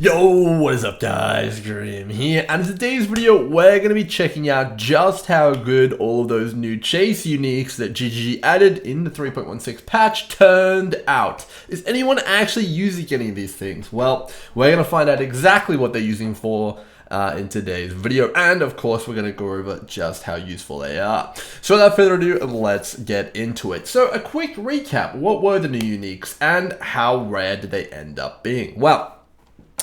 Yo, what is up guys, Grim here, and in today's video we're going to be checking out just how good all of those new chase uniques that GGG added in the 3.16 patch turned out. Is anyone actually using any of these things? Well, we're going to find out exactly what they're using for in today's video, and of course we're going to go over just how useful they are. So without further ado, let's get into it. So a quick recap, what were the new uniques and how rare did they end up being? Well,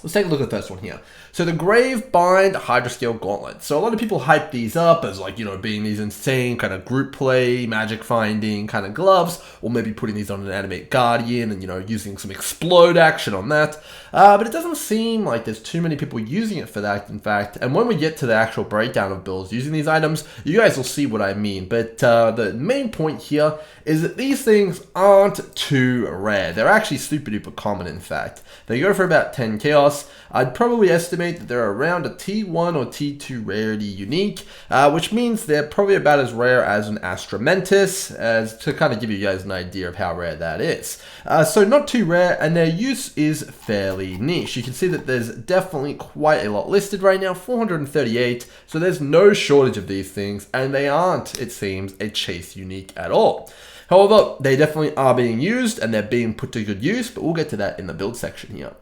let's take a look at the first one here. So the Gravebind Hydroscale Gauntlet. So a lot of people hype these up as like, being these insane kind of group play, magic finding kind of gloves, or maybe putting these on an animate guardian and, using some explode action on that. But it doesn't seem like there's too many people using it for that, in fact. And when we get to the actual breakdown of builds using these items, you guys will see what I mean. But the main point here is that these things aren't too rare. They're actually super duper common, in fact. They go for about 10 chaos. I'd probably estimate that they're around a T1 or T2 rarity unique, which means they're probably about as rare as an Astramentus, as to kind of give you guys an idea of how rare that is. So not too rare, and their use is fairly niche. You can see that there's definitely quite a lot listed right now, 438, so there's no shortage of these things, and they aren't, it seems, a chase unique at all. However, they definitely are being used, and they're being put to good use, but we'll get to that in the build section here.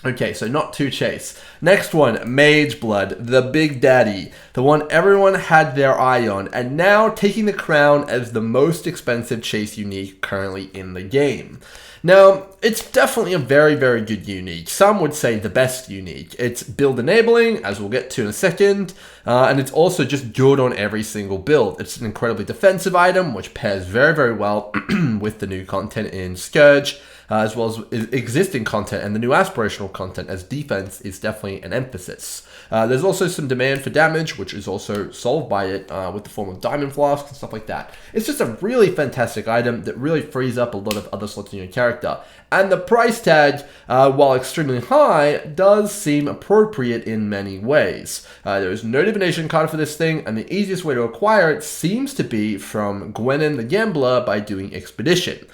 Okay, so not too chase. Next one, Mageblood, the big daddy, the one everyone had their eye on, and now taking the crown as the most expensive chase unique currently in the game. Now, it's definitely a very, very good unique. Some would say the best unique. It's build enabling, as we'll get to in a second, and it's also just good on every single build. It's an incredibly defensive item, which pairs very, very well with the new content in Scourge, as well as existing content and the new aspirational content, as defense is definitely an emphasis. There's also some demand for damage, which is also solved by it with the form of diamond flasks and stuff like that. It's just a really fantastic item that really frees up a lot of other slots in your character. And the price tag, while extremely high, does seem appropriate in many ways. There is no divination card for this thing, and the easiest way to acquire it seems to be from Gwenin the Gambler by doing Expedition,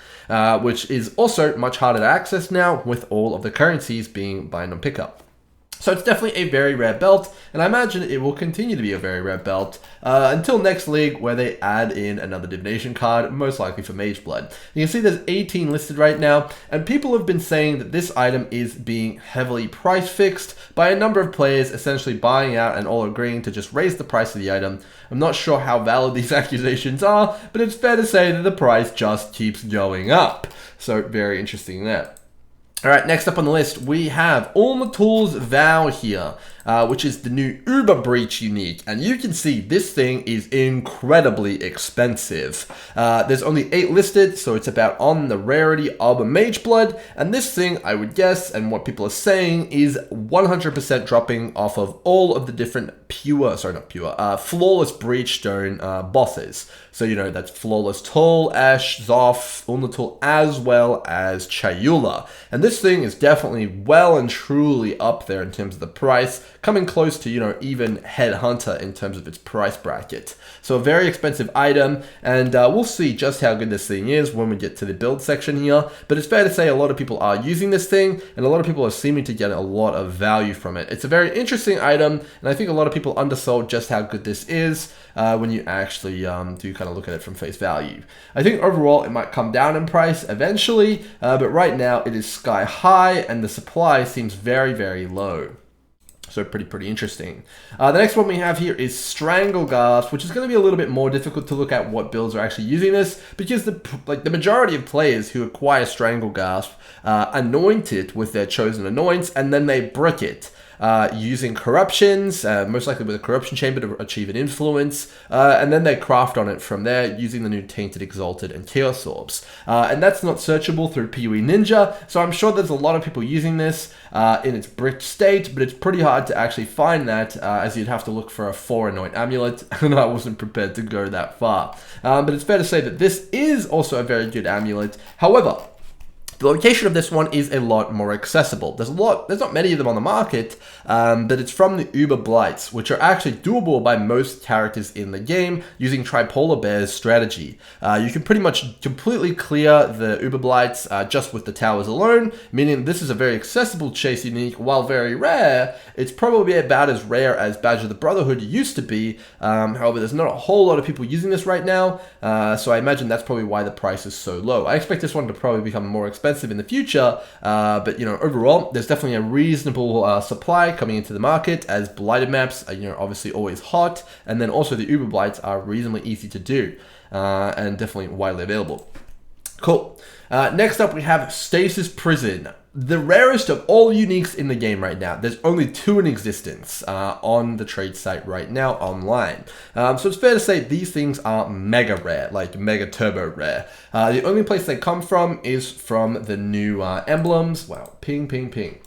which is also much harder to access now with all of the currencies being bind on pickup. So it's definitely a very rare belt, and I imagine it will continue to be a very rare belt until next league, where they add in another divination card, most likely for Mageblood. You can see there's 18 listed right now, and people have been saying that this item is being heavily price fixed by a number of players essentially buying out and all agreeing to just raise the price of the item. I'm not sure how valid these accusations are, but it's fair to say that the price just keeps going up. So very interesting there. Alright, next up on the list, we have Alltolls Vow here, which is the new Uber Breach unique. And you can see this thing is incredibly expensive. There's only 8 listed, so it's about on the rarity of a Mageblood. And this thing, I would guess, and what people are saying, is 100% dropping off of all of the different flawless Breachstone bosses. So, that's Flawless Toll, Ash, Zoth, Ulnatul, as well as Chayula. And this thing is definitely well and truly up there in terms of the price, coming close to, even Headhunter in terms of its price bracket. So a very expensive item, and we'll see just how good this thing is when we get to the build section here. But it's fair to say a lot of people are using this thing, and a lot of people are seeming to get a lot of value from it. It's a very interesting item, and I think a lot of people undersold just how good this is when you actually do kind of look at it from face value. I think overall it might come down in price eventually, but right now it is sky high, and the supply seems very, very low. So pretty interesting. The next one we have here is Stranglegasp, which is going to be a little bit more difficult to look at what builds are actually using this, because the majority of players who acquire Stranglegasp anoint it with their chosen anoints, and then they brick it. Using corruptions, most likely with a corruption chamber to achieve an influence, and then they craft on it from there using the new Tainted, Exalted, and Chaos Orbs. And that's not searchable through PoE Ninja, so I'm sure there's a lot of people using this in its bricked state, but it's pretty hard to actually find that, as you'd have to look for a 4 anoint amulet, and I wasn't prepared to go that far. But it's fair to say that this is also a very good amulet. However, The location of this one is a lot more accessible. There's not many of them on the market, but it's from the Uber Blights, which are actually doable by most characters in the game using Tripolar Bear's strategy. You can pretty much completely clear the Uber Blights just with the towers alone, meaning this is a very accessible chase unique. While very rare, it's probably about as rare as Badge of the Brotherhood used to be. However, there's not a whole lot of people using this right now, so I imagine that's probably why the price is so low. I expect this one to probably become more expensive in the future, but overall there's definitely a reasonable supply coming into the market, as blighted maps are obviously always hot, and then also the Uber Blights are reasonably easy to do and definitely widely available. Cool. Next up we have Stasis Prison. The rarest of all uniques in the game right now. There's only 2 in existence on the trade site right now online. So it's fair to say these things are mega rare, like mega turbo rare. The only place they come from is from the new emblems. Wow, ping, ping, ping.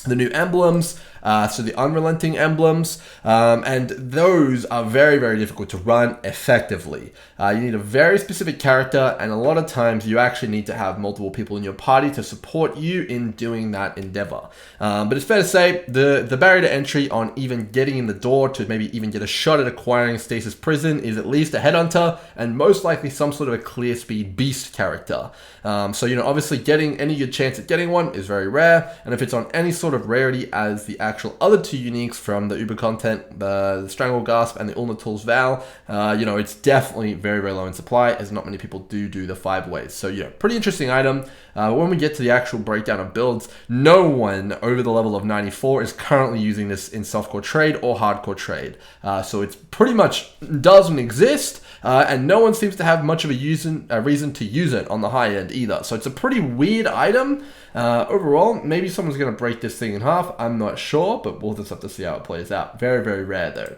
The new emblems, so the unrelenting emblems, and those are very, very difficult to run effectively. You need a very specific character, and a lot of times you actually need to have multiple people in your party to support you in doing that endeavor. But it's fair to say the barrier to entry on even getting in the door to maybe even get a shot at acquiring Stasis Prison is at least a headhunter, and most likely some sort of a clear speed beast character. So obviously getting any good chance at getting one is very rare, and if it's on any sort of rarity as the actual other 2 uniques from the Uber content, the Stranglegasp and the Alltolls Vow, it's definitely very, very low in supply, as not many people do the 5 ways. So pretty interesting item. When we get to the actual breakdown of builds, no one over the level of 94 is currently using this in softcore trade or hardcore trade. So it's pretty much doesn't exist, and no one seems to have much of a reason to use it on the high end either. So it's a pretty weird item. Overall, maybe someone's going to break this thing in half. I'm not sure, but we'll just have to see how it plays out. Very, very rare though.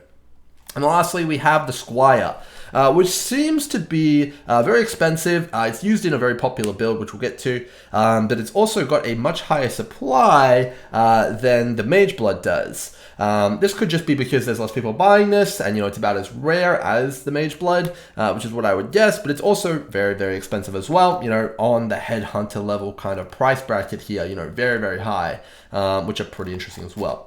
And lastly, we have the Squire, which seems to be very expensive. It's used in a very popular build, which we'll get to, but it's also got a much higher supply than the Mageblood does. This could just be because there's less people buying this, and it's about as rare as the Mageblood, which is what I would guess, but it's also very, very expensive as well, on the headhunter level kind of price bracket here, very, very high, which are pretty interesting as well.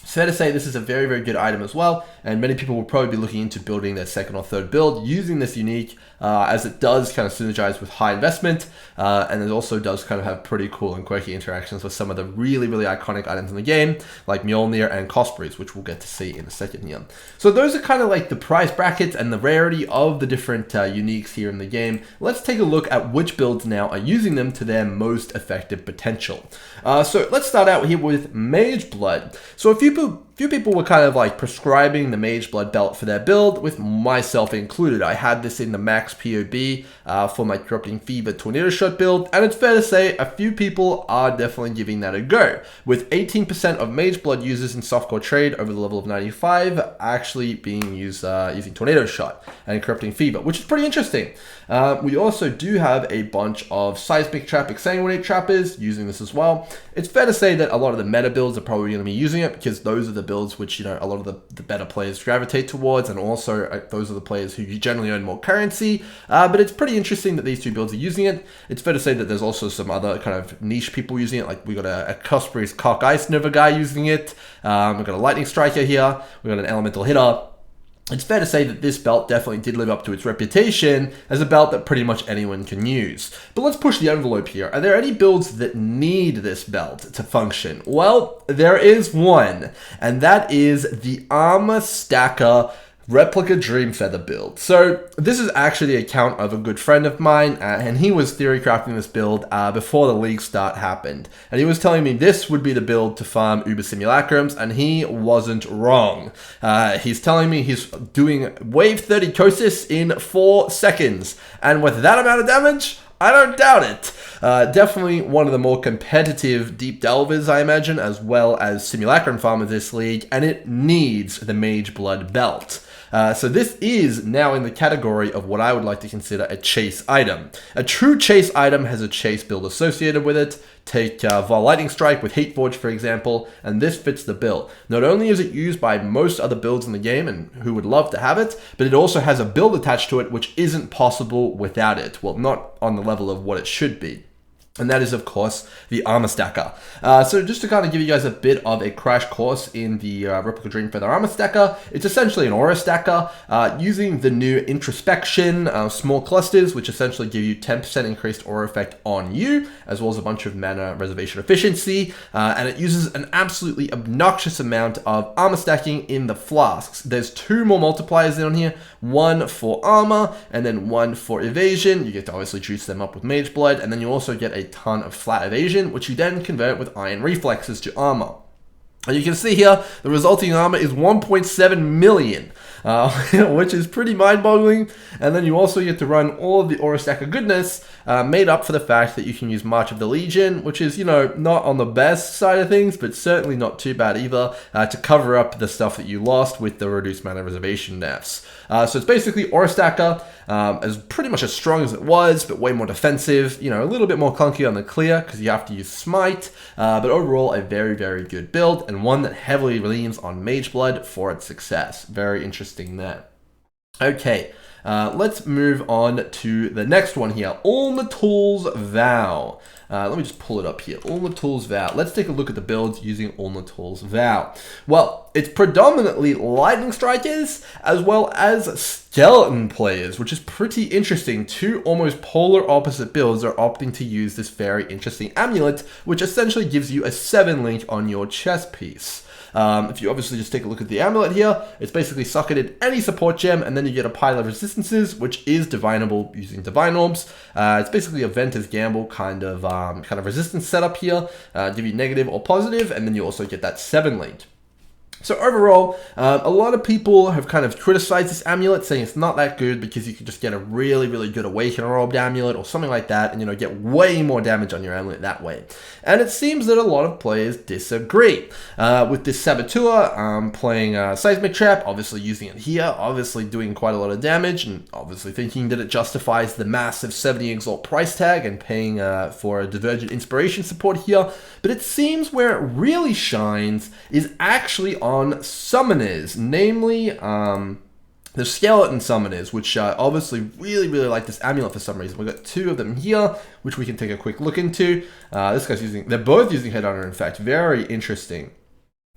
It's fair to say this is a very, very good item as well, and many people will probably be looking into building their 2nd or 3rd build using this unique, as it does kind of synergize with high investment, and it also does kind of have pretty cool and quirky interactions with some of the really, really iconic items in the game, like Mjolnir and Cosprey's, which we'll get to see in a second here. So those are kind of like the price brackets and the rarity of the different uniques here in the game. Let's take a look at which builds now are using them to their most effective potential. So let's start out here with Mageblood. So a few people were kind of like prescribing the Mageblood belt for their build, with myself included. I had this in the max PoB for my Corrupting Fever Tornado Shot build, and it's fair to say a few people are definitely giving that a go, with 18% of Mageblood users in softcore trade over the level of 95 actually being used using Tornado Shot and Corrupting Fever, which is pretty interesting. We also do have a bunch of Seismic Trap, Exsanguinate Trappers using this as well. It's fair to say that a lot of the meta builds are probably going to be using it, because those are the builds which a lot of the better players gravitate towards, and also those are the players who generally earn more currency. But it's pretty interesting that these 2 builds are using it. It's fair to say that there's also some other kind of niche people using it, like we got a Cosprey's Cock Ice Nova guy using it. We've got a Lightning Striker here. We've got an Elemental Hitter. It's fair to say that this belt definitely did live up to its reputation as a belt that pretty much anyone can use. But let's push the envelope here. Are there any builds that need this belt to function? Well, there is one, and that is the Armor Stacker Replica Dreamfeather build. So this is actually the account of a good friend of mine, and he was theory crafting this build before the league start happened. And he was telling me this would be the build to farm Uber Simulacrums, and he wasn't wrong. He's telling me he's doing wave 30 Kosis in 4 seconds. And with that amount of damage, I don't doubt it. Definitely one of the more competitive deep delvers, I imagine, as well as simulacrum farmers this league, and it needs the Mageblood belt. So this is now in the category of what I would like to consider a chase item. A true chase item has a chase build associated with it. Take Vol Lightning Strike with Heatforge, for example, and this fits the bill. Not only is it used by most other builds in the game, and who would love to have it, but it also has a build attached to it which isn't possible without it. Well, not on the level of what it should be. And that is, of course, the armor stacker. So just to kind of give you guys a bit of a crash course in the Replica Dreamfeather armor stacker, it's essentially an aura stacker using the new introspection small clusters, which essentially give you 10% increased aura effect on you, as well as a bunch of mana reservation efficiency. And it uses an absolutely obnoxious amount of armor stacking in the flasks. There's 2 more multipliers on here, one for armor and then one for evasion. You get to obviously juice them up with Mageblood, and then you also get a ton of flat evasion, which you then convert with iron reflexes to armor. And you can see here, the resulting armor is 1.7 million, which is pretty mind-boggling. And then you also get to run all of the Aura Stacker goodness, made up for the fact that you can use March of the Legion, which is, you know, not on the best side of things, but certainly not too bad either, to cover up the stuff that you lost with the reduced mana reservation nerfs. So it's basically Aura Stacker, as pretty much as strong as it was, but way more defensive, you know, a little bit more clunky on the clear, because you have to use Smite, but overall a very, very good build, and one that heavily leans on Mageblood for its success. Very interesting there. Okay, let's move on to the next one here. Alltolls Vow. Let me just pull it up here. Alltolls Vow. Let's take a look at the builds using Alltolls Vow. Well, it's predominantly lightning strikers as well as skeleton players, which is pretty interesting. 2 almost polar opposite builds are opting to use this very interesting amulet, which essentially gives you a 7 link on your chest piece. If you obviously just take a look at the amulet here, it's basically socketed any support gem, and then you get a pile of resistances, which is divinable using divine orbs. It's basically a Venter's Gamble kind of resistance setup here, give you negative or positive, and then you also get that 7 link. So overall, a lot of people have kind of criticized this amulet, saying it's not that good because you can just get a really, really good Awakener Orbed amulet or something like that, and, you know, get way more damage on your amulet that way. And it seems that a lot of players disagree. With this Saboteur, playing Seismic Trap, obviously using it here, obviously doing quite a lot of damage, and obviously thinking that it justifies the massive 70 Exalt price tag and paying for a Divergent Inspiration support here. But it seems where it really shines is actually on summoners, namely the skeleton summoners, which obviously really, really like this amulet for some reason. We've got 2 of them here, which we can take a quick look into. This guy's using, they're both using Headhunter, in fact, very interesting.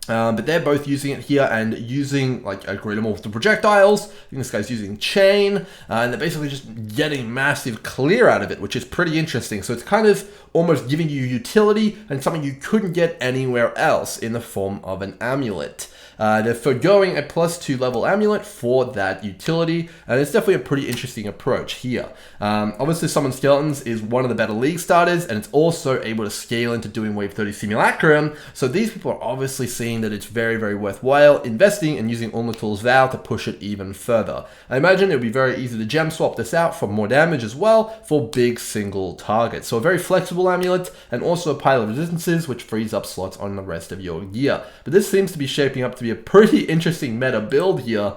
But they're both using it here and using like a greater multiple projectiles. I think this guy's using Chain, and they're basically just getting massive clear out of it, which is pretty interesting. So it's kind of almost giving you utility and something you couldn't get anywhere else in the form of an amulet. They're forgoing a +2 level amulet for that utility, and it's definitely a pretty interesting approach here. Obviously, Summon Skeletons is one of the better league starters, and it's also able to scale into doing Wave 30 Simulacrum, so these people are obviously seeing that it's very, very worthwhile investing and using Alltolls Vow to push it even further. I imagine it would be very easy to gem swap this out for more damage as well for big single targets. So a very flexible amulet, and also a pile of resistances, which frees up slots on the rest of your gear. But this seems to be shaping up to be a pretty interesting meta build here,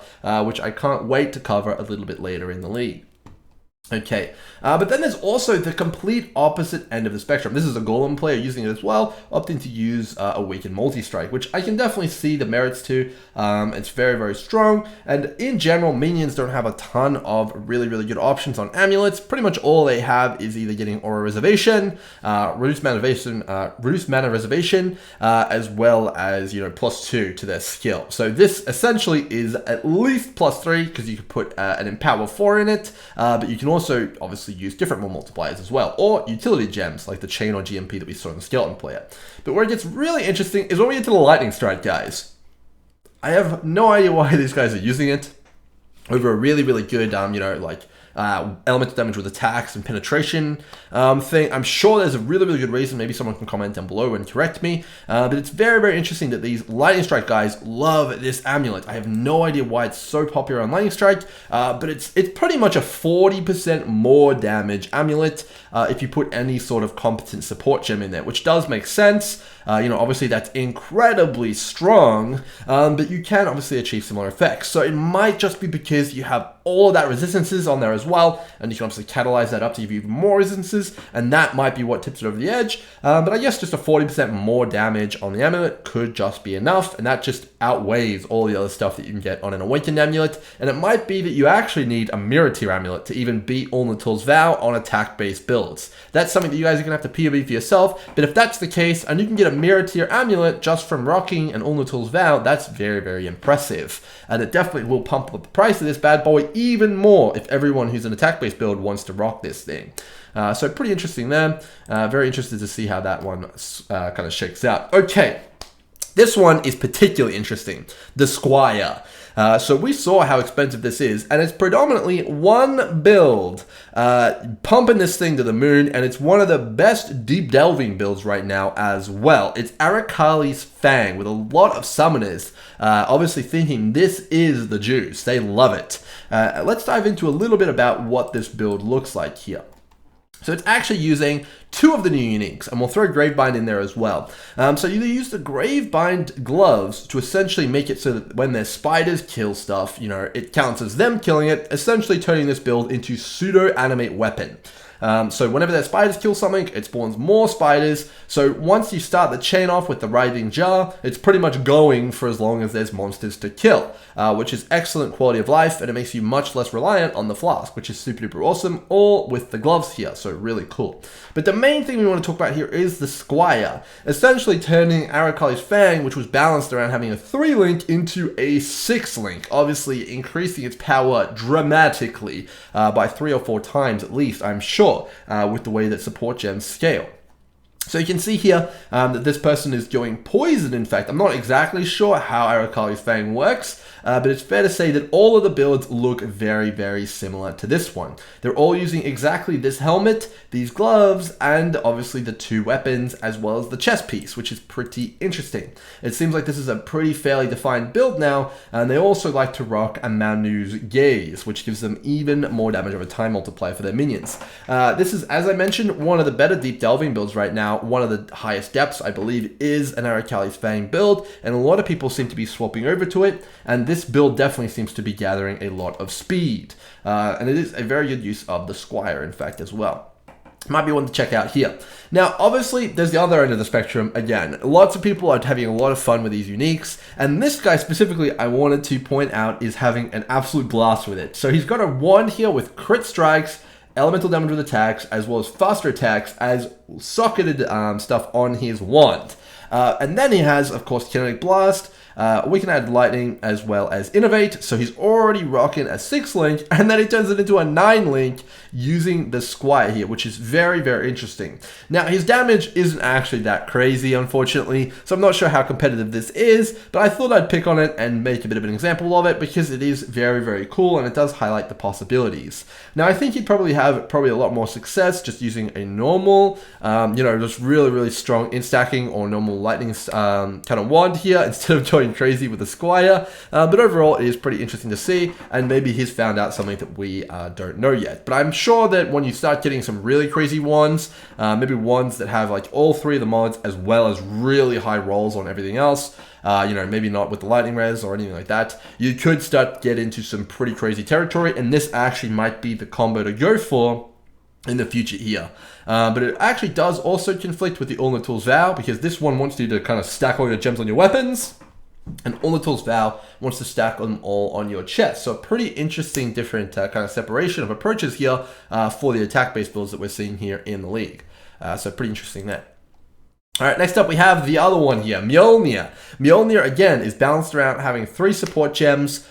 which I can't wait to cover a little bit later in the league. Okay, but then there's also the complete opposite end of the spectrum. This is a Golem player using it as well, opting to use Awakened Multi-Strike, which I can definitely see the merits to. It's very, very strong, and in general, minions don't have a ton of really, really good options on amulets. Pretty much all they have is either getting Aura Reservation, reduced mana reservation, as well as, you know, +2 to their skill. So this essentially is at least +3, because you could put an Empower 4 in it, but you can also obviously use different more multipliers as well, or utility gems like the Chain or GMP that we saw in the Skeleton player. But where it gets really interesting is when we get to the Lightning Strike guys. I have no idea why these guys are using it over a really, really good, you know, like elemental damage with attacks and penetration thing. I'm sure there's a really, really good reason. Maybe someone can comment down below and correct me. But it's very, very interesting that these Lightning Strike guys love this amulet. I have no idea why it's so popular on Lightning Strike, but it's pretty much a 40% more damage amulet if you put any sort of competent support gem in there, which does make sense. Obviously that's incredibly strong, but you can obviously achieve similar effects. So it might just be because you have all of that resistances on there as well, and you can obviously catalyze that up to give you even more resistances, and that might be what tips it over the edge. But I guess just a 40% more damage on the amulet could just be enough, and that just outweighs all the other stuff that you can get on an awakened amulet. And it might be that you actually need a mirror tier amulet to even beat Alltolls Vow on attack-based builds. That's something that you guys are going to have to PoE for yourself, but if that's the case, and you can get a mirror tier amulet just from rocking an Alltolls Vow, that's very, very impressive. And it definitely will pump up the price of this bad boy even more if everyone who's an attack-based build wants to rock this thing. So pretty interesting there. Very interested to see how that one kind of shakes out. Okay, this one is particularly interesting. The Squire. So we saw how expensive this is, and it's predominantly one build, pumping this thing to the moon, and it's one of the best deep delving builds right now as well. It's Arakali's Fang with a lot of summoners, obviously thinking this is the juice. They love it. Let's dive into a little bit about what this build looks like here. So it's actually using two of the new uniques, and we'll throw Gravebind in there as well. So you use the Gravebind gloves to essentially make it so that when their spiders kill stuff, it counts as them killing it, essentially turning this build into pseudo-animate weapon. So whenever their spiders kill something, it spawns more spiders. So once you start the chain off with the writhing jar, it's pretty much going for as long as there's monsters to kill, which is excellent quality of life, and it makes you much less reliant on the flask, which is super duper awesome, all with the gloves here, so really cool. But the main thing we want to talk about here is the Squire, essentially turning Arakali's Fang, which was balanced around having a 3-link, into a 6-link, obviously increasing its power dramatically by 3 or 4 times at least, I'm sure. With the way that support gems scale. So you can see here that this person is going poison. In fact, I'm not exactly sure how Arakali's Fang works, but it's fair to say that all of the builds look very, very similar to this one. They're all using exactly this helmet, these gloves, and obviously the 2 weapons, as well as the chest piece, which is pretty interesting. It seems like this is a pretty fairly defined build now, and they also like to rock a Manu's Gaze, which gives them even more damage over time multiplier for their minions. This is, as I mentioned, one of the better deep delving builds right now. One of the highest depths, I believe, is an Arakali's Fang build, and a lot of people seem to be swapping over to it, and this build definitely seems to be gathering a lot of speed. And it is a very good use of the Squire, in fact, as well. Might be one to check out here. Now, obviously, there's the other end of the spectrum. Again, lots of people are having a lot of fun with these uniques, and this guy specifically, I wanted to point out, is having an absolute blast with it. So he's got a wand here with crit strikes, elemental damage with attacks, as well as faster attacks as socketed stuff on his wand. And then he has, of course, Kinetic Blast. We can add Lightning as well as Innovate. So he's already rocking a 6-link, and then he turns it into a 9-link using the Squire here, which is very, very interesting. Now, his damage isn't actually that crazy, unfortunately, so I'm not sure how competitive this is, but I thought I'd pick on it and make a bit of an example of it because it is very, very cool, and it does highlight the possibilities. Now, I think he'd probably have a lot more success just using a normal, just really, really strong in-stacking or normal lightning kind of wand here instead of going crazy with the Squire, but overall it is pretty interesting to see, and maybe he's found out something that we don't know yet. But I'm sure that when you start getting some really crazy wands, maybe ones that have like all 3 of the mods as well as really high rolls on everything else, maybe not with the lightning res or anything like that, you could start to get into some pretty crazy territory, and this actually might be the combo to go for in the future here. But it actually does also conflict with the Alltolls Vow, because this one wants you to kind of stack all your gems on your weapons, and Alltolls Vow wants to stack them all on your chest. So pretty interesting different kind of separation of approaches here for the attack-based builds that we're seeing here in the league. So pretty interesting there. All right, next up we have the other one here, Mjolnir. Mjolnir, again, is balanced around having 3 support gems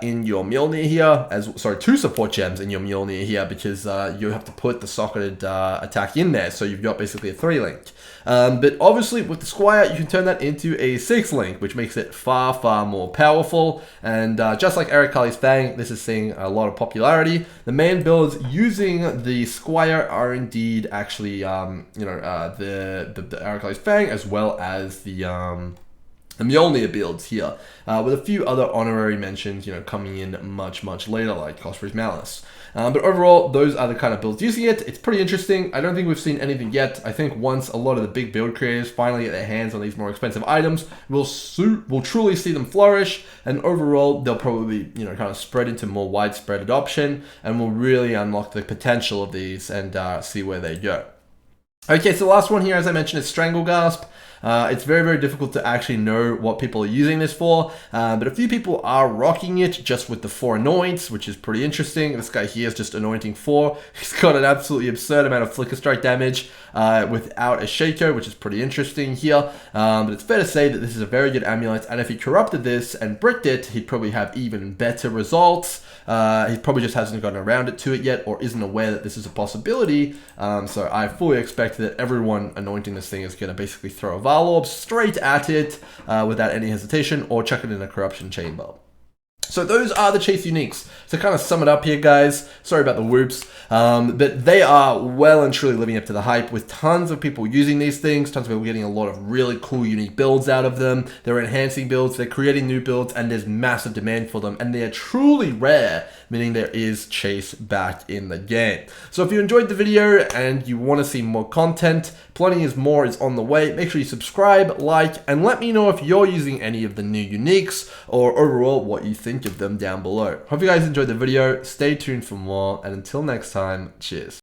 in your Mjolnir here, 2 support gems in your Mjolnir here, because you have to put the socketed attack in there, so you've got basically a 3-link. But obviously with the Squire, you can turn that into a 6-link, which makes it far, far more powerful. And just like Arakali's Fang, this is seeing a lot of popularity. The main builds using the Squire are indeed actually, the Arakali's Fang, as well as the Mjolnir builds here, with a few other honorary mentions, coming in much, much later, like Cosper's Malice. But overall, those are the kind of builds using it. It's pretty interesting. I don't think we've seen anything yet. I think once a lot of the big build creators finally get their hands on these more expensive items, we'll truly see them flourish, and overall, they'll probably, kind of spread into more widespread adoption, and we'll really unlock the potential of these and see where they go. Okay, so the last one here, as I mentioned, is Stranglegasp. It's very, very difficult to actually know what people are using this for, but a few people are rocking it just with the 4 anoints, which is pretty interesting. This guy here is just anointing 4. He's got an absolutely absurd amount of flicker strike damage without a Shaco, which is pretty interesting here. But it's fair to say that this is a very good amulet, and if he corrupted this and bricked it, he'd probably have even better results. He probably just hasn't gotten around to it yet, or isn't aware that this is a possibility. So I fully expect that everyone anointing this thing is going to basically throw a Vow Orb straight at it without any hesitation, or chuck it in a corruption chamber. So those are the chase uniques. To kind of sum it up here, guys, sorry about the whoops, but they are well and truly living up to the hype, with tons of people using these things, tons of people getting a lot of really cool, unique builds out of them. They're enhancing builds, they're creating new builds, and there's massive demand for them, and they're truly rare, meaning there is chase back in the game. So if you enjoyed the video and you want to see more content, plenty more is on the way. Make sure you subscribe, like, and let me know if you're using any of the new uniques, or overall what you think of them down below. Hope you guys enjoyed the video. Stay tuned for more, and until next time, cheers.